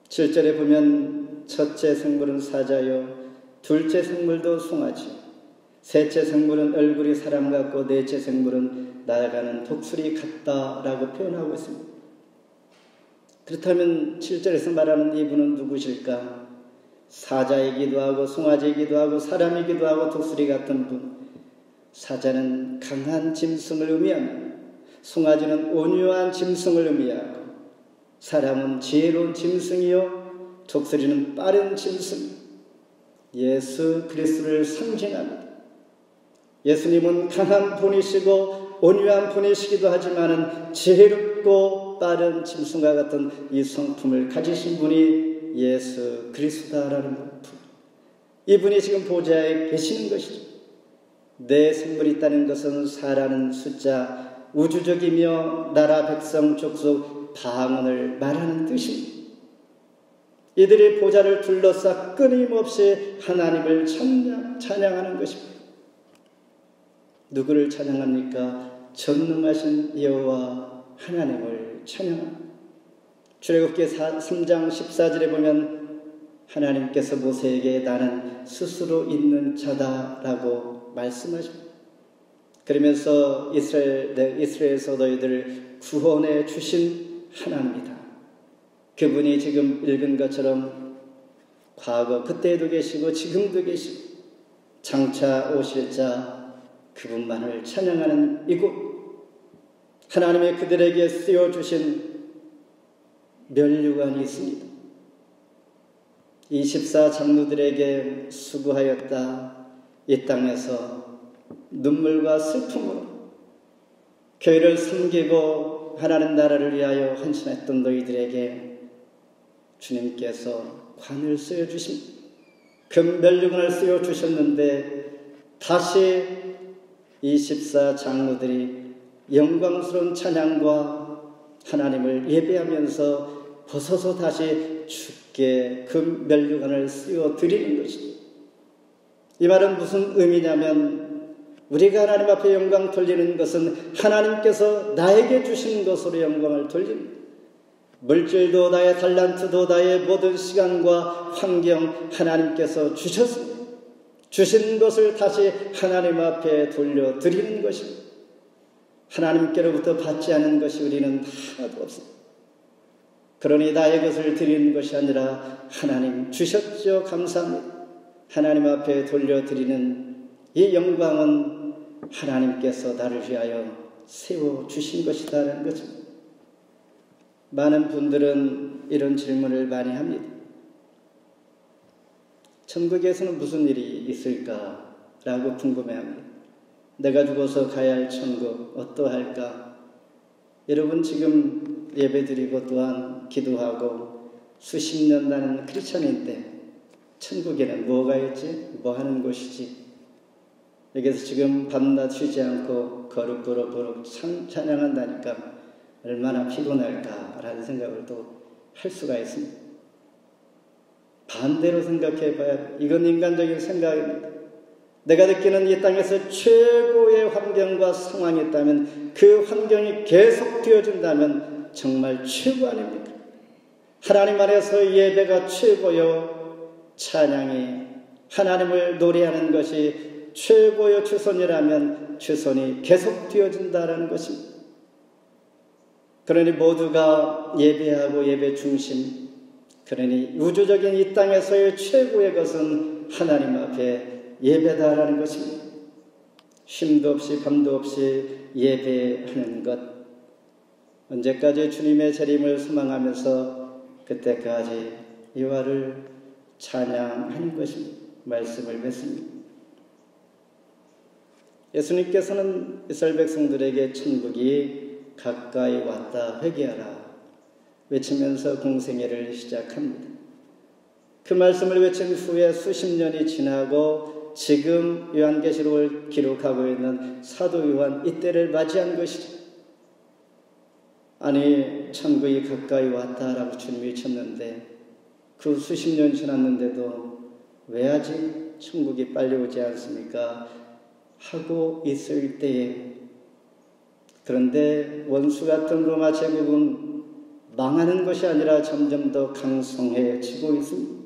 7절에 보면 첫째 생물은 사자요 둘째 생물도 송아지 셋째 생물은 얼굴이 사람 같고 넷째 생물은 날아가는 독수리 같다라고 표현하고 있습니다. 그렇다면 7절에서 말하는 이분은 누구실까? 사자이기도 하고 송아지이기도 하고 사람이기도 하고 독수리 같은 분. 사자는 강한 짐승을 의미하며 송아지는 온유한 짐승을 의미하고 사람은 지혜로운 짐승이요 독수리는 빠른 짐승. 예수 그리스도를 상징합니다. 예수님은 강한 분이시고 온유한 분이시기도 하지만 지혜롭고 빠른 짐승과 같은 이 성품을 가지신 분이 예수 그리스도다라는 분. 이분이 지금 보좌에 계시는 것이죠. 네 생물이 있다는 것은 사라는 숫자, 우주적이며 나라 백성 족속 방언을 말하는 뜻입니다. 이들이 보좌를 둘러싸 끊임없이 하나님을 찬양하는 것입니다. 누구를 찬양합니까? 전능하신 여호와 하나님을 찬양합니다. 출애굽기 3장 14절에 보면 하나님께서 모세에게 나는 스스로 있는 자다라고 말씀하십니다. 그러면서 이스라엘에서 너희들을 구원해 주신 하나님이다. 그분이 지금 읽은 것처럼 과거 그때도 계시고 지금도 계시고 장차 오실 자 그분만을 찬양하는 이곳 하나님의 그들에게 쓰여주신 면류관이 있습니다. 24 장로들에게 수고하였다. 이 땅에서 눈물과 슬픔으로 교회를 섬기고 하나님 나라를 위하여 헌신했던 너희들에게 주님께서 관을 쓰여주신 금면류관을 쓰여주셨는데 다시 24 장로들이 영광스러운 찬양과 하나님을 예배하면서 벗어서 다시 주께 금면류관을 쓰여드리는 것입니다. 이 말은 무슨 의미냐면 우리가 하나님 앞에 영광 돌리는 것은 하나님께서 나에게 주신 것으로 영광을 돌립니다. 물질도 나의 달란트도 나의 모든 시간과 환경 하나님께서 주셨습니다. 주신 것을 다시 하나님 앞에 돌려드리는 것입니다. 하나님께로부터 받지 않은 것이 우리는 하나도 없습니다. 그러니 나의 것을 드리는 것이 아니라 하나님 주셨죠. 감사합니다. 하나님 앞에 돌려드리는 이 영광은 하나님께서 나를 위하여 세워주신 것이다라는 것입니다. 많은 분들은 이런 질문을 많이 합니다. 천국에서는 무슨 일이 있을까라고 궁금해합니다. 내가 죽어서 가야 할 천국 어떠할까? 여러분 지금 예배드리고 또한 기도하고 수십 년 나는 크리스찬인데 천국에는 뭐가 있지? 뭐 하는 곳이지? 여기서 지금 밤낮 쉬지 않고 거룩 찬양한다니까 얼마나 피곤할까라는 생각을 또 할 수가 있습니다. 반대로 생각해 봐야 이건 인간적인 생각입니다. 내가 느끼는 이 땅에서 최고의 환경과 상황이 있다면 그 환경이 계속 되어진다면 정말 최고 아닙니까? 하나님 안에서 예배가 최고요, 찬양이 하나님을 노래하는 것이 최고의 최선이라면 최선이 계속 되어진다라는 것입니다. 그러니 모두가 예배하고 예배 중심, 그러니 우주적인 이 땅에서의 최고의 것은 하나님 앞에 예배다라는 것입니다. 쉼도 없이 밤도 없이 예배하는 것, 언제까지 주님의 재림을 소망하면서 그때까지 이와를 찬양하는 것입니다. 말씀을 맺습니다. 예수님께서는 이스라엘 백성들에게 천국이 가까이 왔다 회개하라 외치면서 공생애를 시작합니다. 그 말씀을 외친 후에 수십 년이 지나고 지금 요한계시록을 기록하고 있는 사도 요한 이때를 맞이한 것이죠. 아니 천국이 가까이 왔다라고 주님이 외쳤는데 그 수십 년이 지났는데도 왜 아직 천국이 빨리 오지 않습니까? 하고 있을 때에 그런데 원수 같은 로마 제국은 망하는 것이 아니라 점점 더 강성해지고 있습니다.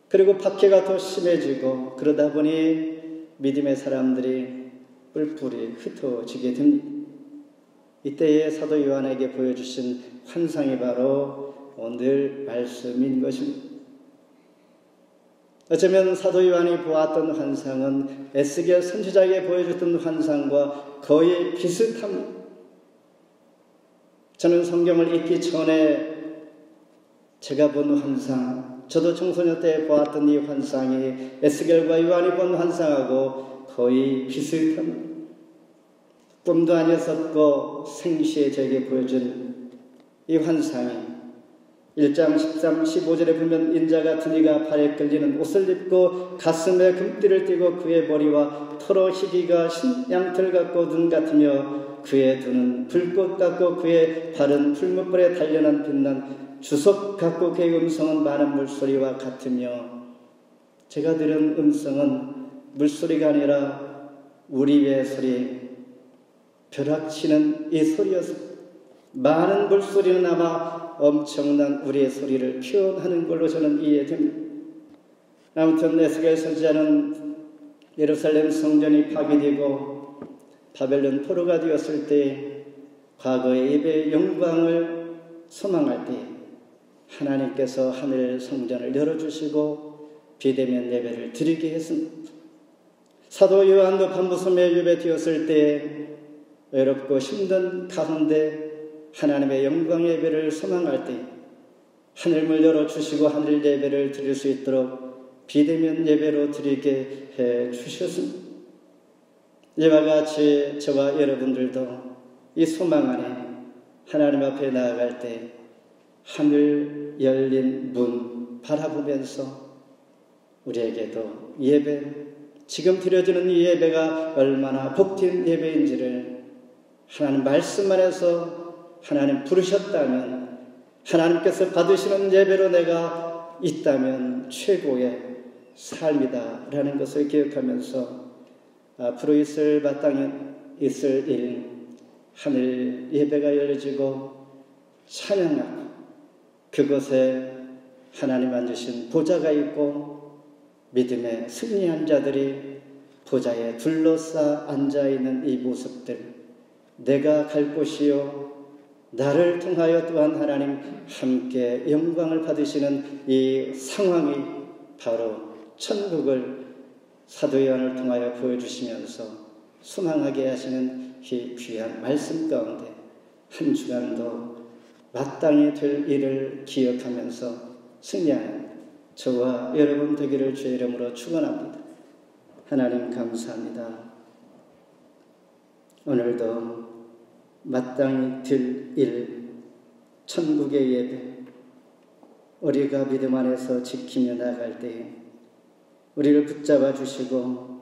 그리고 박해가 더 심해지고 그러다 보니 믿음의 사람들이 뿔뿔이 흩어지게 됩니다. 이때에 사도 요한에게 보여주신 환상이 바로 오늘 말씀인 것입니다. 어쩌면 사도 요한이 보았던 환상은 에스겔 선지자에게 보여줬던 환상과 거의 비슷합니다. 저는 성경을 읽기 전에 제가 본 환상, 저도 청소년 때 보았던 이 환상이 에스겔과 요한이 본 환상하고 거의 비슷합니다. 꿈도 아니었었고 생시에 저에게 보여준 이 환상이 1장 13, 15절에 보면 인자가 드니가 발에 끌리는 옷을 입고 가슴에 금띠를 띠고 그의 머리와 털어 희기가 양털 같고 눈 같으며 그의 눈은 불꽃 같고 그의 발은 풀무불에 단련한 빛난 주석 같고 그의 음성은 많은 물소리와 같으며 제가 들은 음성은 물소리가 아니라 우리의 소리, 벼락치는 이 소리였습니다. 많은 물소리는 아마 엄청난 우리의 소리를 표현하는 걸로 저는 이해됩니다. 아무튼 에스겔 선지자는 예루살렘 성전이 파괴되고 바벨론 포로가 되었을 때 과거의 예배의 영광을 소망할 때 하나님께서 하늘 성전을 열어주시고 비대면 예배를 드리게 했습니다. 사도 요한도 반부섬에 예배 드렸을 때 외롭고 힘든 가운데 하나님의 영광 예배를 소망할 때 하늘문을 열어주시고 하늘 예배를 드릴 수 있도록 비대면 예배로 드리게 해 주셨습니다. 이와 같이 저와 여러분들도 이 소망 안에 하나님 앞에 나아갈 때 하늘 열린 문 바라보면서 우리에게도 예배, 지금 드려지는 이 예배가 얼마나 복된 예배인지를 하나님 말씀 안에서 하나님 부르셨다면, 하나님께서 받으시는 예배로 내가 있다면 최고의 삶이다 라는 것을 기억하면서 앞으로 있을 마땅히 있을 일, 하늘 예배가 열려지고 찬양하고 그곳에 하나님 앉으신 보좌가 있고 믿음의 승리한 자들이 보좌에 둘러싸 앉아있는 이 모습들, 내가 갈 곳이요 나를 통하여 또한 하나님 함께 영광을 받으시는 이 상황이 바로 천국을 사도 요한을 통하여 보여주시면서 소망하게 하시는 이 귀한 말씀 가운데 한 주간도 마땅히 될 일을 기억하면서 승리하는 저와 여러분 되기를 주의 이름으로 축원합니다. 하나님 감사합니다. 오늘도 마땅히 될 일, 천국의 예배, 우리가 믿음 안에서 지키며 나갈 때에 우리를 붙잡아 주시고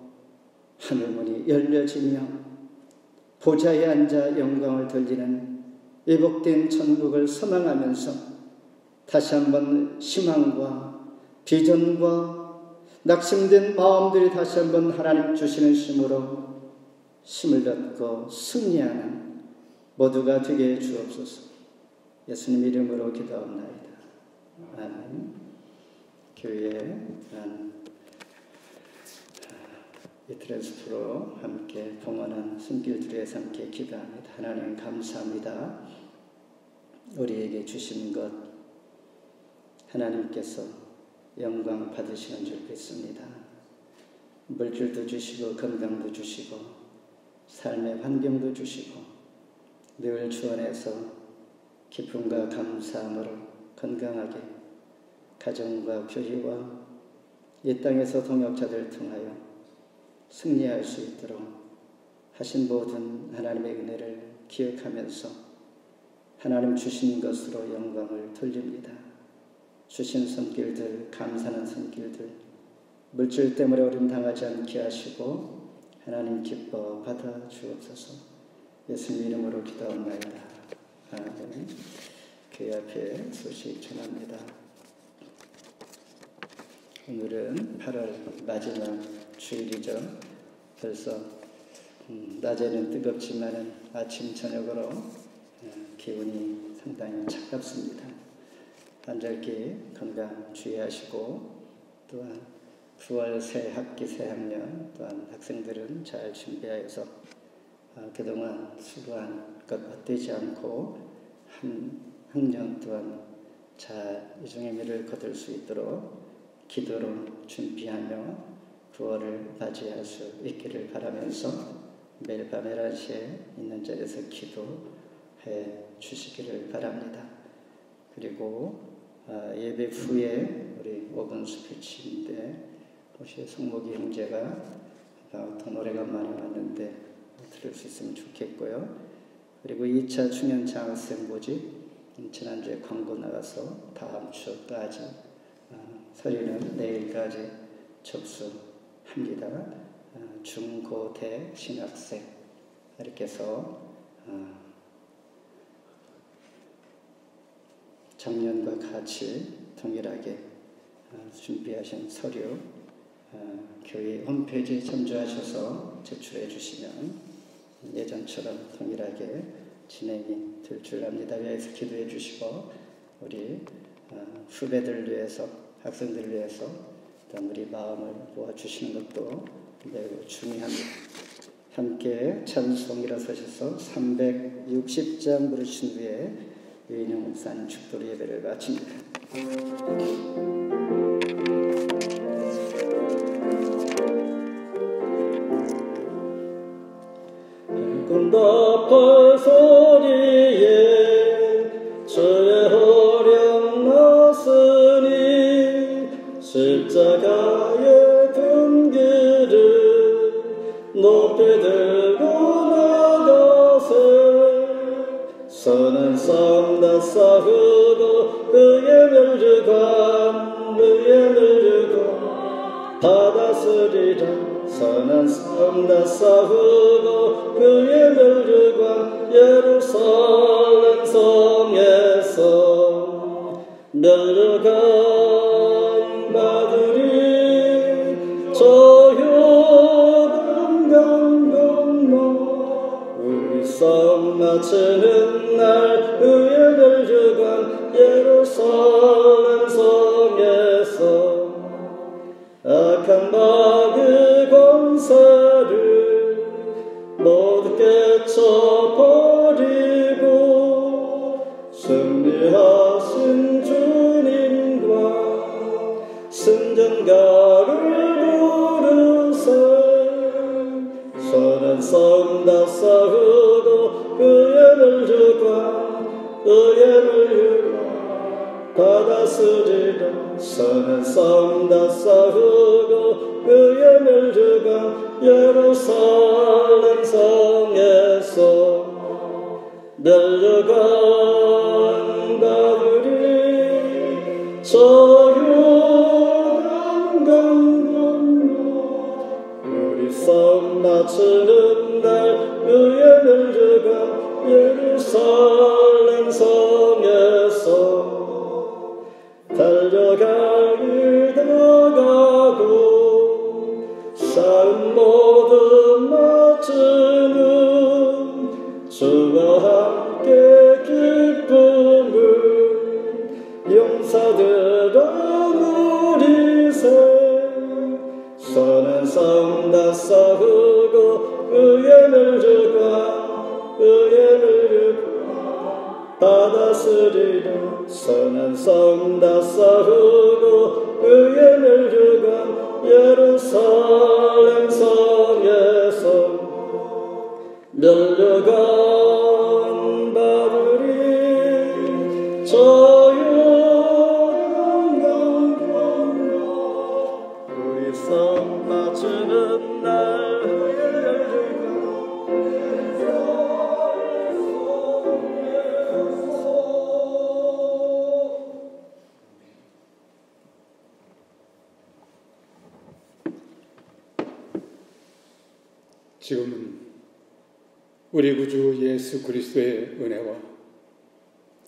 하늘문이 열려지며 보좌에 앉아 영광을 돌리는 이 복된 천국을 소망하면서 다시 한번 희망과 비전과 낙심된 마음들이 다시 한번 하나님 주시는 힘으로 힘을 얻고 승리하는 모두가 되게 주옵소서. 예수님 이름으로 기도합나이다. 아멘. 교회에 이트레스프로 함께 봉헌한 손길들에서 함께 기도합니다. 하나님 감사합니다. 우리에게 주신 것 하나님께서 영광 받으시는 줄 믿습니다. 물질도 주시고 건강도 주시고 삶의 환경도 주시고 늘 주 안에서 기쁨과 감사함으로 건강하게 가정과 교회와 이 땅에서 동역자들을 통하여 승리할 수 있도록 하신 모든 하나님의 은혜를 기억하면서 하나님 주신 것으로 영광을 돌립니다. 주신 손길들, 감사하는 손길들, 물질 때문에 어려움 당하지 않게 하시고 하나님 기뻐 받아 주옵소서. 예수님 이름으로 기도합나이다. 아멘. 교회 앞에 소식 전합니다. 오늘은 8월 마지막 주일이죠. 벌써 낮에는 뜨겁지만은 아침 저녁으로 기온이 상당히 차갑습니다. 환절기 건강 주의하시고 또한 9월 새 학기 새 학년 또한 학생들은 잘 준비하여서 그동안 수고한 것 헛되지 않고 한 학년 또한 잘 이중의 미를 거둘 수 있도록 기도로 준비하며 9월을 맞이할 수 있기를 바라면서 매일 밤 11시에 있는 자리에서 기도해 주시기를 바랍니다. 그리고 예배 후에 우리 5분 스피치인데 혹시 성목이 형제가 더 노래가 많이 왔는데 들을 수 있으면 좋겠고요. 그리고 2차 중년 장학생 모집 지난주에 광고 나가서 다음 주까지 서류는 내일까지 접수합니다. 중고대 신학생 이렇게 해서 작년과 같이 동일하게 준비하신 서류 교회 홈페이지에 참조하셔서 제출해 주시면 예전처럼 동일하게 진행이 될 줄 압니다. 위해서 기도해 주시고 우리 후배들 위해서 학생들을 위해서 우리 마음을 모아주시는 것도 매우 중요합니다. 함께 찬송 일어서셔서 360장 부르신 후에 유인영 목사님 축도로 예배를 마칩니다. 응답할 소리에 저의 어려운 나 높이 들고 나가세 선한 삶 다 쌓으고 그의 멸류관 다 다스리라 선한 삶 다 쌓으고 그의 멸류관 예루살렘 성에서 멸류관 받으리 저 요단 강 건너 우리 싸움 마치는 날 그의 멸류관 예루살렘 성에서 악한 마귀 권세를 모두 깨쳐버리고 승리하신 주님과 승전가를 부르세 선한 삶 다 쌓으고 그의 멸류관 다 다스리라 선한 삶 다 쌓으고 그의 멸류관 예루살렘 성에서 멸류관 받으리 저 요단 강 건너 우리 싸움 마치는 날 그의 멸류관 예루살렘 성에서 달려갈 길 다 가고 삶 모두 마치는 주와 함께 기쁨을 용사들아 누리세 선한 삶 다 쌓으고 그의 멸류관 다 다스리라 선한 삶 다 쌓으고 그의 멸류관 예루살렘 성에서 멸류관 받으리 저 요단 강 건너 우리 싸움 마치는 날 그의 멸류관 지금은 우리 구주 예수 그리스도의 은혜와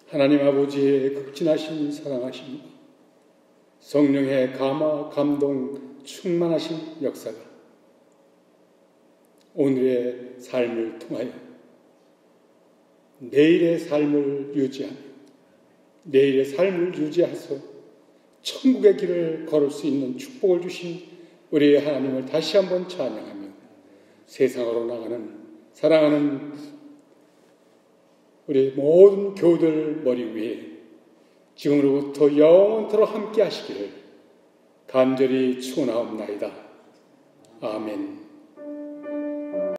하나님 아버지의 극진하신 사랑하심, 성령의 감화, 감동, 충만하신 역사가 오늘의 삶을 통하여 내일의 삶을 유지하며 내일의 삶을 유지해서 천국의 길을 걸을 수 있는 축복을 주신 우리 하나님을 다시 한번 찬양하며 세상으로 나가는 사랑하는 우리 모든 교우들 머리 위에 지금으로부터 영원토록 함께 하시기를 간절히 축원하옵나이다. 아멘.